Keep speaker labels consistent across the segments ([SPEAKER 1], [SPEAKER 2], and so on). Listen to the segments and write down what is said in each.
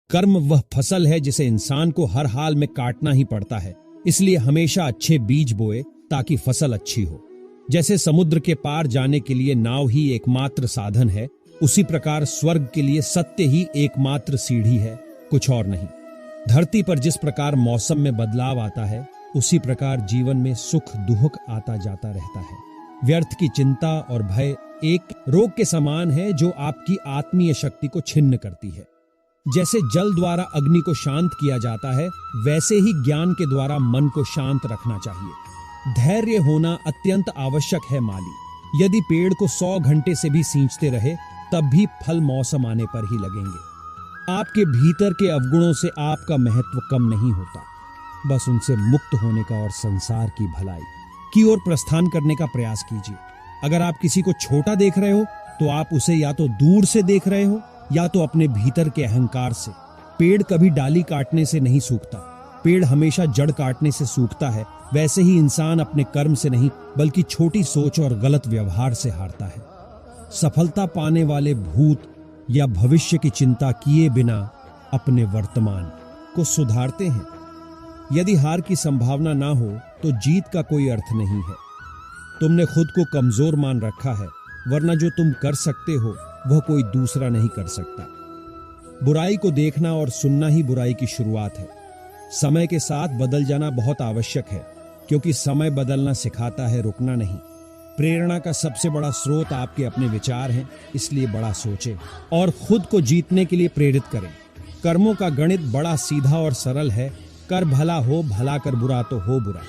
[SPEAKER 1] कर्म वह फसल है जिसे इंसान को हर हाल में काटना ही पड़ता है, इसलिए हमेशा अच्छे बीज बोए ताकि फसल अच्छी हो। जैसे समुद्र के पार जाने के लिए नाव ही एकमात्र साधन है, उसी प्रकार स्वर्ग के लिए सत्य ही एकमात्र सीढ़ी है, कुछ और नहीं। धरती पर जिस प्रकार मौसम में बदलाव आता है, उसी प्रकार जीवन में सुख दुख आता जाता रहता है। व्यर्थ की चिंता और भय एक रोग के समान है जो आपकी आत्मीय शक्ति को छिन्न करती है। जैसे जल द्वारा अग्नि को शांत किया जाता है, वैसे ही ज्ञान के द्वारा मन को शांत रखना चाहिए। धैर्य होना अत्यंत आवश्यक है माली। यदि पेड़ को 100 घंटे से भी सींचते रहे, तब भी फल मौसम आने पर ही लगेंगे। आपके भीतर के अवगुणों से आपका महत्व कम नहीं होता, बस उनसे मुक्त होने का और संसार की भलाई की ओर प्रस्थान करने का प्रयास कीजिए। अगर आप किसी को छोटा देख रहे हो, तो आप उसे या तो दूर से देख रहे हो या तो अपने भीतर के अहंकार से। पेड़ कभी डाली काटने से नहीं सूखता, पेड़ हमेशा जड़ काटने से सूखता है। वैसे ही इंसान अपने कर्म से नहीं, बल्कि छोटी सोच और गलत व्यवहार से हारता है। सफलता पाने वाले भूत या भविष्य की चिंता किए बिना अपने वर्तमान को सुधारते हैं। यदि हार की संभावना ना हो, तो जीत का कोई अर्थ नहीं है। तुमने खुद को कमजोर मान रखा है, वरना जो तुम कर सकते हो वह कोई दूसरा नहीं कर सकता। बुराई को देखना और सुनना ही बुराई की शुरुआत है। समय के साथ बदल जाना बहुत आवश्यक है, क्योंकि समय बदलना सिखाता है, रुकना नहीं। प्रेरणा का सबसे बड़ा स्रोत आपके अपने विचार हैं, इसलिए बड़ा सोचें और खुद को जीतने के लिए प्रेरित करें। कर्मों का गणित बड़ा सीधा और सरल है। कर भला हो, भला कर बुरा तो हो बुरा।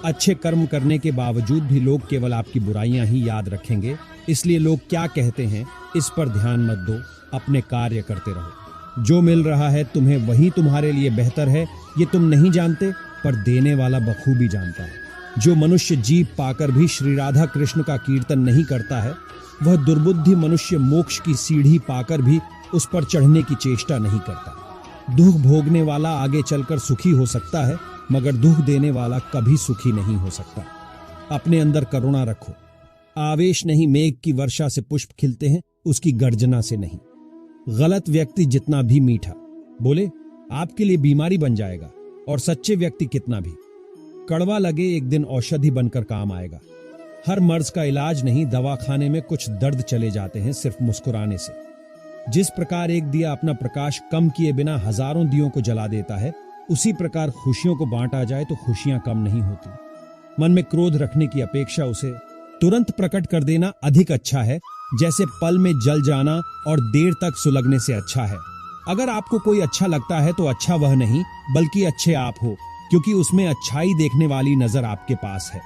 [SPEAKER 1] अच्छे कर्म करने के बावजूद भी लोग केवल आपकी बुराइयां ही याद रखेंगे, इसलिए लोग क्या कहते हैं इस पर ध्यान मत दो, अपने कार्य करते रहो। जो मिल रहा है तुम्हें वही तुम्हारे लिए बेहतर है, ये तुम नहीं जानते, पर देने वाला बखूबी जानता है। जो मनुष्य जीप पाकर भी श्री राधा कृष्ण का कीर्तन नहीं करता है, वह दुर्बुद्धि मनुष्य मोक्ष की सीढ़ी पाकर भी उस पर चढ़ने की चेष्टा नहीं करता। दुख भोगने वाला आगे चलकर सुखी हो सकता है, मगर दुख देने वाला कभी सुखी नहीं हो सकता। अपने अंदर करुणा रखो। आवेश नहीं, मेघ की वर्षा से पुष्प खिलते हैं, उसकी गर्जना से नहीं। गलत व्यक्ति जितना भी मीठा बोले, आपके लिए बीमारी बन जाएगा, और सच्चे व्यक्ति कितना भी कड़वा लगे, एक दिन औषधि बनकर काम आएगा। हर मर्ज का इलाज नहीं, दवाखाने में कुछ दर्द चले जाते हैं सिर्फ मुस्कुराने से। जिस प्रकार एक दिया अपना प्रकाश कम किए बिना हजारों दियों को जला देता है, उसी प्रकार खुशियों को बांटा जाए तो खुशियां कम नहीं होती। मन में क्रोध रखने की अपेक्षा उसे तुरंत प्रकट कर देना अधिक अच्छा है, जैसे पल में जल जाना और देर तक सुलगने से अच्छा है। अगर आपको कोई अच्छा लगता है तो अच्छा वह नहीं, बल्कि अच्छे आप हो, क्योंकि उसमें अच्छाई देखने वाली नजर आपके पास है।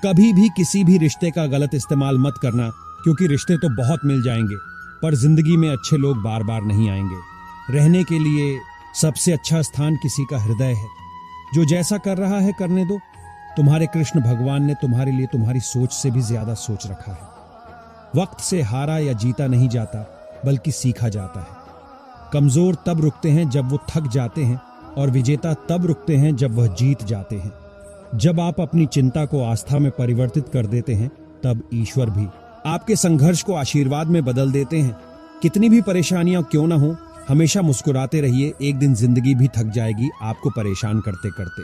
[SPEAKER 1] कभी भी किसी भी रिश्ते का गलत इस्तेमाल मत करना, क्योंकि रिश्ते तो बहुत मिल जाएंगे, पर जिंदगी में अच्छे लोग बार बार नहीं आएंगे। रहने के लिए सबसे अच्छा स्थान किसी का हृदय है। जो जैसा कर रहा है करने दो। तुम्हारे कृष्ण भगवान ने तुम्हारे लिए तुम्हारी सोच से भी ज्यादा सोच रखा है। वक्त से हारा या जीता नहीं जाता, बल्कि सीखा जाता है। कमजोर तब रुकते हैं जब वो थक जाते हैं, और विजेता तब रुकते हैं जब वह जीत जाते हैं। जब आप अपनी चिंता को आस्था में परिवर्तित कर देते हैं, तब ईश्वर भी आपके संघर्ष को आशीर्वाद में बदल देते हैं। कितनी भी परेशानियां क्यों ना हो, हमेशा मुस्कुराते रहिए। एक दिन जिंदगी भी थक जाएगी आपको परेशान करते करते।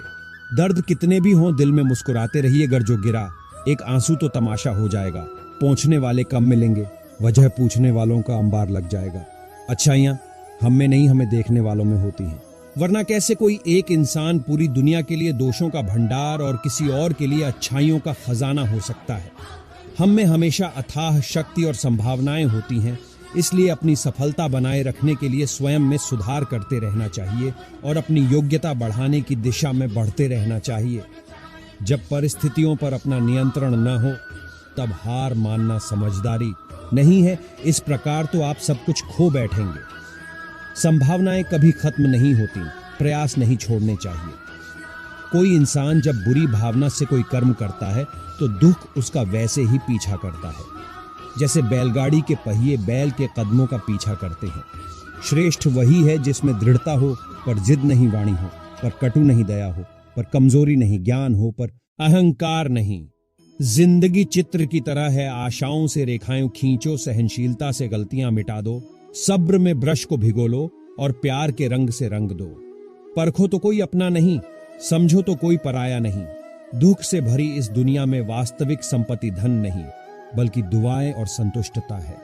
[SPEAKER 1] दर्द कितने भी हों, दिल में मुस्कुराते रहिए। अगर जो गिरा एक आंसू तो तमाशा हो जाएगा। पहुंचने वाले कम मिलेंगे, वजह पूछने वालों का अंबार लग जाएगा। अच्छाइयां हम में नहीं, हमें देखने वालों में होती हैं। वरना कैसे कोई एक इंसान पूरी दुनिया के लिए दोषों का भंडार और किसी और के लिए अच्छाइयों का खजाना हो सकता है। हम में हमेशा अथाह शक्ति और संभावनाएं होती हैं, इसलिए अपनी सफलता बनाए रखने के लिए स्वयं में सुधार करते रहना चाहिए और अपनी योग्यता बढ़ाने की दिशा में बढ़ते रहना चाहिए। जब परिस्थितियों पर अपना नियंत्रण न हो, तब हार मानना समझदारी नहीं है। इस प्रकार तो आप सब कुछ खो बैठेंगे। संभावनाएं कभी खत्म नहीं होती, प्रयास नहीं छोड़ने चाहिए। कोई इंसान जब बुरी भावना से कोई कर्म करता है, तो दुख उसका वैसे ही पीछा करता है, जैसे बैलगाड़ी के पहिए बैल के कदमों का पीछा करते हैं। श्रेष्ठ वही है जिसमें दृढ़ता हो, पर जिद नहीं वाणी हो, पर कटु नहीं दया हो, पर कमजोरी नहीं ज्ञान हो, पर अहंकार नहीं। जिंदगी चित्र की तरह है, आशाओं से रेखाएं खींचो, सहनशीलता से गलतियां मिटा दो, सब्र में ब्रश को भिगो लो और प्यार के रंग से रंग दो। परखो तो कोई अपना नहीं, समझो तो कोई पराया नहीं। दुख से भरी इस दुनिया में वास्तविक संपत्ति धन नहीं, बल्कि दुआएं और संतुष्टता है।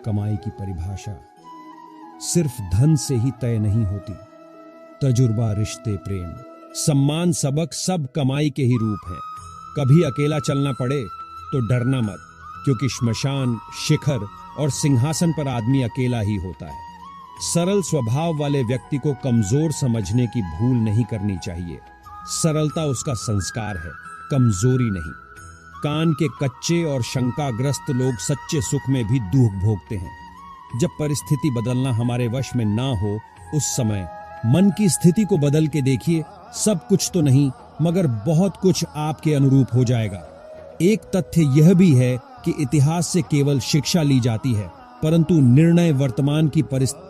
[SPEAKER 1] कमाई की परिभाषा सिर्फ धन से ही तय नहीं होती। तजुर्बा, रिश्ते, प्रेम, सम्मान, सबक सब कमाई के ही रूप हैं। कभी अकेला चलना पड़े तो डरना मत, क्योंकि श्मशान, शिखर और सिंहासन पर आदमी अकेला ही होता है। सरल स्वभाव वाले व्यक्ति को कमजोर समझने की भूल नहीं करनी चाहिए। सरलता उसका संस्कार है, कमजोरी नहीं। कान के कच्चे और शंकाग्रस्त लोग सच्चे सुख में भी दुख भोगते हैं। जब परिस्थिति बदलना हमारे वश में ना हो, उस समय मन की स्थिति को बदल के देखिए। सब कुछ तो नहीं, मगर बहुत कुछ आपके अनुरूप हो जाएगा। एक तथ्य यह भी है कि इतिहास से केवल शिक्षा ली जाती है, परंतु निर्णय वर्तमान की परिस्थिति